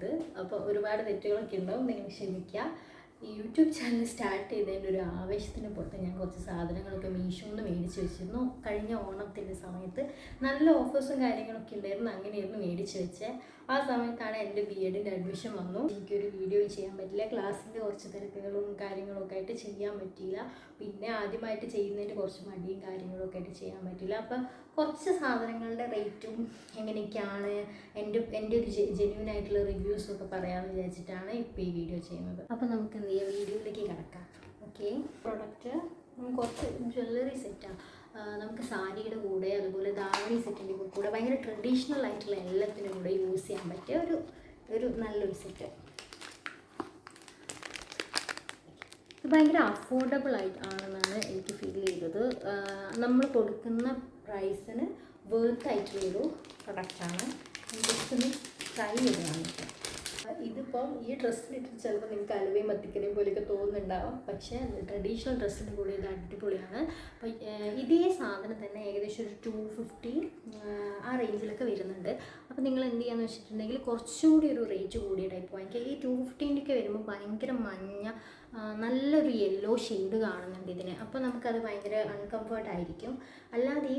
ചെയ്തത്. അപ്പോൾ ഒരുപാട് തെറ്റുകളൊക്കെ ഉണ്ടാവും, നിങ്ങൾ ക്ഷമിക്കുക. ഈ യൂട്യൂബ് ചാനൽ സ്റ്റാർട്ട് ചെയ്തതിൻ്റെ ഒരു ആവേശത്തിന് പുറത്ത് ഞാൻ കുറച്ച് സാധനങ്ങളൊക്കെ മീഷോന്ന് മേടിച്ച് വെച്ചിരുന്നു. കഴിഞ്ഞ ഓണത്തിൻ്റെ സമയത്ത് നല്ല ഓഫേഴ്സും കാര്യങ്ങളൊക്കെ ഉണ്ടായിരുന്നു, അങ്ങനെയായിരുന്നു മേടിച്ച് വെച്ചത്. ആ സമയത്താണ് എൻ്റെ BEdൻ്റെ അഡ്മിഷൻ വന്നു. എനിക്കൊരു വീഡിയോ ചെയ്യാൻ പറ്റില്ല, ക്ലാസ്സിൻ്റെ കുറച്ച് തിരക്കുകളും കാര്യങ്ങളൊക്കെ ആയിട്ട് ചെയ്യാൻ പറ്റിയില്ല. പിന്നെ ആദ്യമായിട്ട് ചെയ്യുന്നതിൻ്റെ കുറച്ച് മടിയും കാര്യങ്ങളൊക്കെ ആയിട്ട് ചെയ്യാൻ പറ്റില്ല. അപ്പം കുറച്ച് സാധനങ്ങളുടെ റേറ്റും എങ്ങനെയൊക്കെയാണ് എൻ്റെ ഒരു ജെന്യൂൻ ആയിട്ടുള്ള റിവ്യൂസൊക്കെ പറയാമെന്ന് വിചാരിച്ചിട്ടാണ് ഇപ്പോൾ ഈ വീഡിയോ ചെയ്യുന്നത്. അപ്പോൾ നമുക്ക് എന്ത് ചെയ്യാം, വീഡിയോയിലേക്ക് കിടക്കാം. ഓക്കെ, പ്രൊഡക്റ്റ് കുറച്ച് ജ്വല്ലറി സെറ്റാണ്. നമുക്ക് സാരിയുടെ കൂടെ അതുപോലെ ധാവണി സെറ്റിൻ്റെ കൂടെ ഭയങ്കര ട്രഡീഷണൽ ആയിട്ടുള്ള എല്ലാത്തിനും കൂടെ യൂസ് ചെയ്യാൻ പറ്റിയ ഒരു നല്ലൊരു സെറ്റ്. ഇത് ഭയങ്കര അഫോർഡബിൾ ആണെന്നാണ് എനിക്ക് ഫീൽ ചെയ്തത്. നമ്മൾ കൊടുക്കുന്ന പ്രൈസിന് വേർത്ത് ആയിട്ടുള്ളൊരു പ്രൊഡക്റ്റാണ്. ജസ്റ്റ് ഒന്ന് ട്രൈ ചെയ്ത് കാണിക്കാം. ഇതിപ്പം ഈ ഡ്രസ്സിലിട്ട് ചിലപ്പോൾ നിങ്ങൾക്ക് അലുവയും മത്തിക്കറിയും പോലെയൊക്കെ തോന്നുന്നുണ്ടാവും, പക്ഷേ ട്രഡീഷണൽ ഡ്രസ്സിൻ്റെ കൂടെ ഇത് അടിപൊളിയാണ്. അപ്പം ഇതേ സാധനം തന്നെ ഏകദേശം ഒരു 250 ആ റേഞ്ചിലൊക്കെ വരുന്നുണ്ട്. അപ്പോൾ നിങ്ങൾ എന്ത് ചെയ്യാന്ന് വെച്ചിട്ടുണ്ടെങ്കിൽ കുറച്ചുകൂടി ഒരു റേറ്റ് കൂടിയ ടൈപ്പ് വാങ്ങിക്കുക. ഈ 250 വരുമ്പോൾ ഭയങ്കര മഞ്ഞ നല്ലൊരു യെല്ലോ ഷെയ്ഡ് കാണുന്നുണ്ട് ഇതിന്. അപ്പോൾ നമുക്കത് ഭയങ്കര അൺകംഫർട്ട് ആയിരിക്കും. അല്ലാതെ ഈ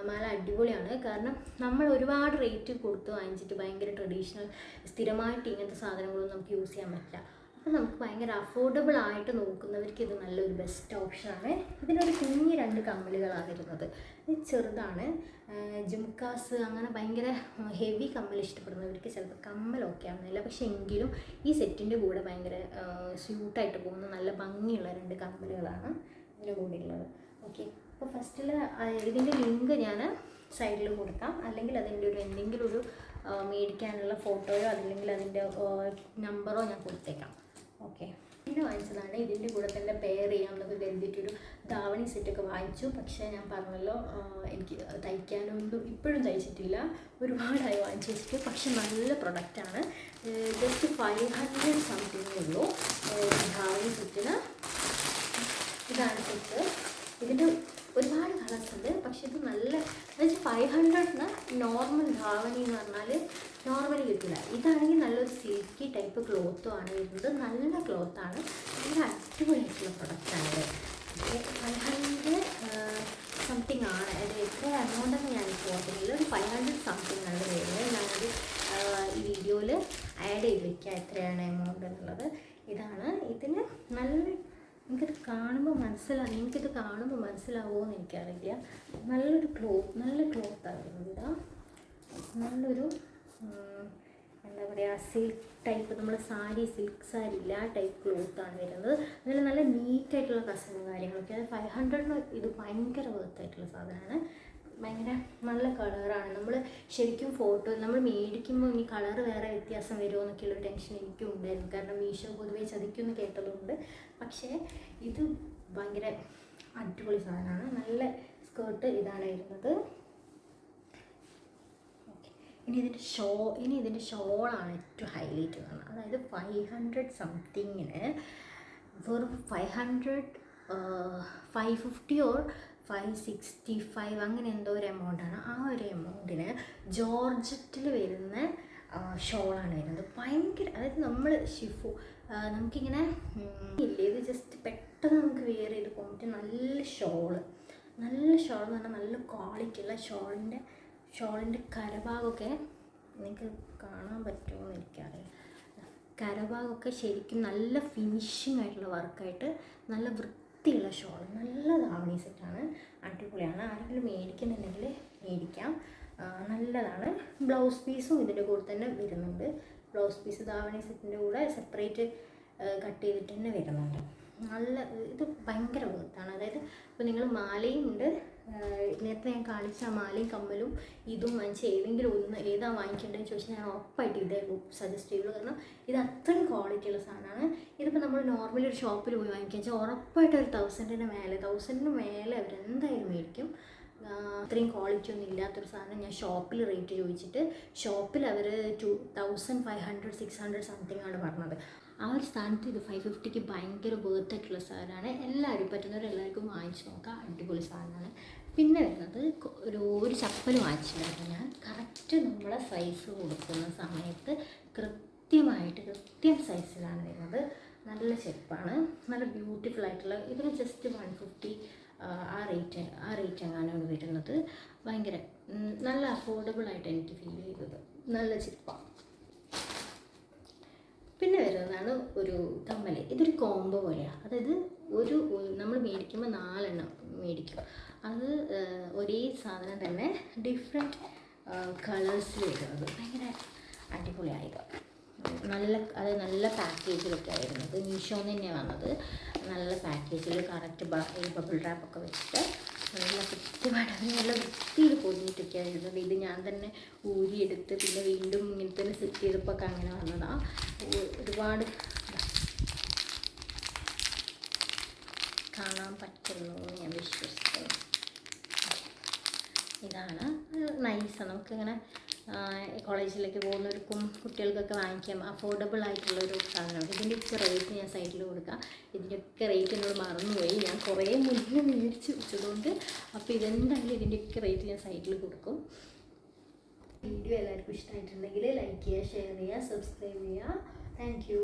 മാല അടിപൊളിയാണ്, കാരണം നമ്മൾ ഒരുപാട് റേറ്റ് കൊടുത്ത് വാങ്ങിച്ചിട്ട് ഭയങ്കര ട്രഡീഷണൽ സ്ഥിരമായിട്ട് ഇങ്ങനത്തെ സാധനങ്ങളൊന്നും നമുക്ക് യൂസ് ചെയ്യാൻ പറ്റില്ല. അപ്പോൾ നമുക്ക് ഭയങ്കര അഫോർഡബിൾ ആയിട്ട് നോക്കുന്നവർക്ക് ഇത് നല്ലൊരു ബെസ്റ്റ് ഓപ്ഷനാണ്. ഇതിനൊരു കുഞ്ഞ് 2 കമ്മലുകളാണ് വരുന്നത്. ഇത് ചെറുതാണ്. ജുംക്കാസ് അങ്ങനെ ഭയങ്കര ഹെവി കമ്മൽ ഇഷ്ടപ്പെടുന്നവർക്ക് ചിലപ്പോൾ കമ്മൽ ഓക്കെ ആവുന്നില്ല, പക്ഷെ എങ്കിലും ഈ സെറ്റിൻ്റെ കൂടെ ഭയങ്കര സ്യൂട്ടായിട്ട് പോകുന്ന നല്ല ഭംഗിയുള്ള 2 കമ്മലുകളാണ് ഇതിൻ്റെ കൂടെ ഉള്ളത്. ഓക്കെ, അപ്പോൾ ഫസ്റ്റിൽ ഇതിൻ്റെ ലിങ്ക് ഞാൻ സൈഡിൽ കൊടുക്കാം, അല്ലെങ്കിൽ അതിൻ്റെ ഒരു എന്തെങ്കിലും ഒരു മേടിക്കാനുള്ള ഫോട്ടോയോ അല്ലെങ്കിൽ അതിൻ്റെ നമ്പറോ ഞാൻ കൊടുത്തേക്കാം. ഓക്കെ, പിന്നെ വാങ്ങിച്ചതാണ്. ഇതിൻ്റെ കൂടെ തന്നെ പെയർ ചെയ്യാമെന്നൊക്കെ കരുതിയിട്ടൊരു ധാവണി സെറ്റൊക്കെ വാങ്ങിച്ചു. പക്ഷേ ഞാൻ പറഞ്ഞല്ലോ, എനിക്ക് തയ്ക്കാനൊന്നും ഇപ്പോഴും തയ്ച്ചിട്ടില്ല, ഒരുപാടായി വാങ്ങിച്ചു വെച്ചിട്ട്. പക്ഷെ നല്ല പ്രൊഡക്റ്റാണ്. ജസ്റ്റ് 500 സംതിങ്ങേ ഉള്ളൂ ധാവണി സെറ്റിന്. ഇതാണ് സെറ്റ്. ഇതിൻ്റെ ഒരുപാട് കളേഴ്സ് ഉണ്ട്, പക്ഷെ ഇത് നല്ല എന്നുവെച്ചാൽ 500-ന് നോർമൽ ധാവണി എന്ന് പറഞ്ഞാൽ നോർമലി കിട്ടില്ല. ഇതാണെങ്കിൽ നല്ലൊരു സിൽക്കി ടൈപ്പ് ക്ലോത്തും ആണ് വരുന്നത്. നല്ല ക്ലോത്താണ്, നല്ല അടിപൊളിയായിട്ടുള്ള പ്രൊഡക്റ്റാണ്. 500 സംതിങ് ആണ്. അത് എത്ര എമൗണ്ടെന്ന് ഞാനിപ്പോൾ ഓർക്കുന്നില്ല, ഒരു 500 സംതിങ് ആണ് വരുന്നത്. ഞാനത് ഈ വീഡിയോയിൽ ആഡ് ചെയ്ത് വയ്ക്കാം എത്രയാണ് എമൗണ്ട് എന്നുള്ളത്. ഇതാണ്. ഇതിന് നല്ല നിങ്ങൾക്കിത് കാണുമ്പോൾ മനസ്സിലാവുമോ എന്ന് എനിക്കറിയില്ല. നല്ല ക്ലോത്താണ് വരുന്നത്. ഇതാ നല്ലൊരു എന്താ പറയുക, സിൽക്ക് ടൈപ്പ്, നമ്മൾ സിൽക്ക് സാരി ഇല്ല ആ ടൈപ്പ് ക്ലോത്താണ് വരുന്നത്. അതിൽ നല്ല നീറ്റായിട്ടുള്ള കസവും കാര്യങ്ങളൊക്കെ. അത് 500-ന് ഇത് ഭയങ്കര വർത്തായിട്ടുള്ള സാധനമാണ്. ഭയങ്കര നല്ല കളറാണ്. നമ്മൾ ശരിക്കും ഫോട്ടോ നമ്മൾ മേടിക്കുമ്പോൾ ഇനി കളർ വേറെ വ്യത്യാസം വരുമോ എന്നൊക്കെയുള്ളൊരു ടെൻഷൻ എനിക്കും ഉണ്ടായിരുന്നു, കാരണം മീഷോ പൊതുവേ ചതിക്കുമെന്ന് കേട്ടതുകൊണ്ട്. പക്ഷേ ഇത് ഭയങ്കര അടിപൊളി സാധനമാണ്. നല്ല സ്കേർട്ട് ഇതാണ് വരുന്നത്. ഓക്കെ, ഇനി ഇതിൻ്റെ ഷോളാണ് ഏറ്റവും ഹൈലൈറ്റ് കാണുന്നത്. അതായത് 500 സംതിങ്ങിന് വെറും 550 ഓർ 565 അങ്ങനെ എന്തോ ഒരു എമൗണ്ടാണ്. ആ ഒരു എമൗണ്ടിന് ജോർജറ്റിൽ വരുന്ന ഷോളാണ് വരുന്നത്. ഭയങ്കര, അതായത് നമ്മൾ നമുക്കിങ്ങനെ ഇല്ലേ, ഇത് ജസ്റ്റ് പെട്ടെന്ന് നമുക്ക് വെയർ ചെയ്ത് പോകാൻ പറ്റും. നല്ല ഷോൾ എന്ന് പറഞ്ഞാൽ നല്ല ക്വാളിറ്റിയുള്ള ഷോളിൻ്റെ കരഭാഗമൊക്കെ നിങ്ങൾക്ക് കാണാൻ പറ്റുമോ എന്ന് എനിക്കറിയാം. കരഭാഗമൊക്കെ ശരിക്കും നല്ല ഫിനിഷിംഗ് ആയിട്ടുള്ള വർക്കായിട്ട് നല്ല വൃത്തിയുള്ള ഷോൾ, നല്ല ധാവണി സെറ്റാണ്. അടിപൊളിയാണ്. ആരെങ്കിലും മേടിക്കുന്നുണ്ടെങ്കിൽ മേടിക്കാം, നല്ലതാണ്. ബ്ലൗസ് പീസും ഇതിൻ്റെ കൂടെ തന്നെ വരുന്നുണ്ട്. ബ്ലൗസ് പീസ് ധാവണി സെറ്റിൻ്റെ കൂടെ സെപ്പറേറ്റ് കട്ട് ചെയ്തിട്ട് തന്നെ വരുന്നുണ്ട്. ഇത് ഭയങ്കര വർത്താണ്. അതായത് ഇപ്പോൾ നിങ്ങൾ മാലയും ഉണ്ട്, നേരത്തെ ഞാൻ കാണിച്ച ആ മാലയും കമ്മലും ഇതും വാങ്ങിച്ച് ഏതെങ്കിലും ഏതാ വാങ്ങിക്കേണ്ടതെന്ന് ചോദിച്ചാൽ ഞാൻ ഉറപ്പായിട്ട് ഇതേ സജസ്റ്റ് ചെയ്യുള്ളൂ. കാരണം ഇത് അത്രയും ക്വാളിറ്റിയുള്ള സാധനമാണ്. ഇതിപ്പോൾ നമ്മൾ നോർമലി ഒരു ഷോപ്പിൽ പോയി വാങ്ങിക്കുക വെച്ചാൽ ഉറപ്പായിട്ട് ഒരു 1000-ന് മേലെ അവരെന്തായാലും മേടിക്കും. അത്രയും ക്വാളിറ്റി ഒന്നും ഇല്ലാത്തൊരു സാധനം ഞാൻ ഷോപ്പിൽ റേറ്റ് ചോദിച്ചിട്ട് ഷോപ്പിൽ അവർ 2500-600 സംതിങ് ആണ് പറഞ്ഞത്. ആ ഒരു സ്ഥാനത്ത് ഇത് 550-ക്ക് ഭയങ്കര വേർത്തായിട്ടുള്ള സാധനമാണ്. പറ്റുന്നവരെല്ലാവർക്കും വാങ്ങിച്ച് നോക്കാം, അടിപൊളി സാധനമാണ്. പിന്നെ വരുന്നത് ഒരു ചപ്പൽ വാങ്ങിച്ചിട്ടുണ്ടായിരുന്നു ഞാൻ. കറക്റ്റ് നമ്മളെ സൈസ് കൊടുക്കുന്ന സമയത്ത് കൃത്യം സൈസിലാണ് വരുന്നത്. നല്ല ചെരുപ്പാണ്, നല്ല ബ്യൂട്ടിഫുൾ ആയിട്ടുള്ള. ഇതിന് ജസ്റ്റ് 150 ആ റേറ്റ് എങ്ങാനാണ് വരുന്നത്. ഭയങ്കര നല്ല അഫോർഡബിൾ ആയിട്ട് എനിക്ക് ഫീൽ ചെയ്തത്. നല്ല ചെരുപ്പാണ്. പിന്നെ വരുന്നതാണ് ഒരു കമ്മൽ. ഇതൊരു കോംബോ പോലെയാണ്. അതായത് നമ്മൾ മേടിക്കുമ്പോൾ 4 എണ്ണം മേടിക്കും. അത് ഒരേ സാധനം തന്നെ ഡിഫറെൻറ്റ് കളേഴ്സിൽ വരുന്നത്. ഭയങ്കര അടിപൊളിയായത്. നല്ല പാക്കേജിലൊക്കെ ആയിരുന്നത്. മീഷോന്ന് തന്നെയാണ് വന്നത്. നല്ല പാക്കേജിൽ കറക്റ്റ് ബബിൾ റാപ്പൊക്കെ വെച്ചിട്ട് നല്ല കൃത്യമായിട്ട് നല്ല വൃത്തിയിൽ പൊതിഞ്ഞിട്ടൊക്കെ ആയിരുന്നത്. ഇത് ഞാൻ തന്നെ ഊരിയെടുത്ത് പിന്നെ വീണ്ടും ഇങ്ങനെ തന്നെ സെറ്റ് ചെയ്തപ്പോൾ അങ്ങനെ വന്നതാണ്. ഒരുപാട് കാണാൻ പറ്റുന്നു ഞാൻ വിശ്വസിക്കുന്നു. ഇതാണ് നൈസാണ്. നമുക്കിങ്ങനെ കോളേജിലേക്ക് പോകുന്നവർക്കും കുട്ടികൾക്കൊക്കെ വാങ്ങിക്കാം. അഫോർഡബിൾ ആയിട്ടുള്ളൊരു സാധനമാണ്. ഇതിൻ്റെയൊക്കെ റേറ്റ് ഞാൻ സൈറ്റിൽ കൊടുക്കാം. ഇതിൻ്റെയൊക്കെ റേറ്റ് എന്നോട് മറന്നുപോയി. ഞാൻ കുറേ മുന്നേ മേടിച്ച് വെച്ചതുകൊണ്ട്. അപ്പോൾ ഇതെന്തായാലും ഇതിൻ്റെയൊക്കെ റേറ്റ് ഞാൻ സൈറ്റിൽ കൊടുക്കും. വീഡിയോ എല്ലാവർക്കും ഇഷ്ടമായിട്ടുണ്ടെങ്കിൽ ലൈക്ക് ചെയ്യുക, ഷെയർ ചെയ്യുക, സബ്സ്ക്രൈബ് ചെയ്യുക. Thank you.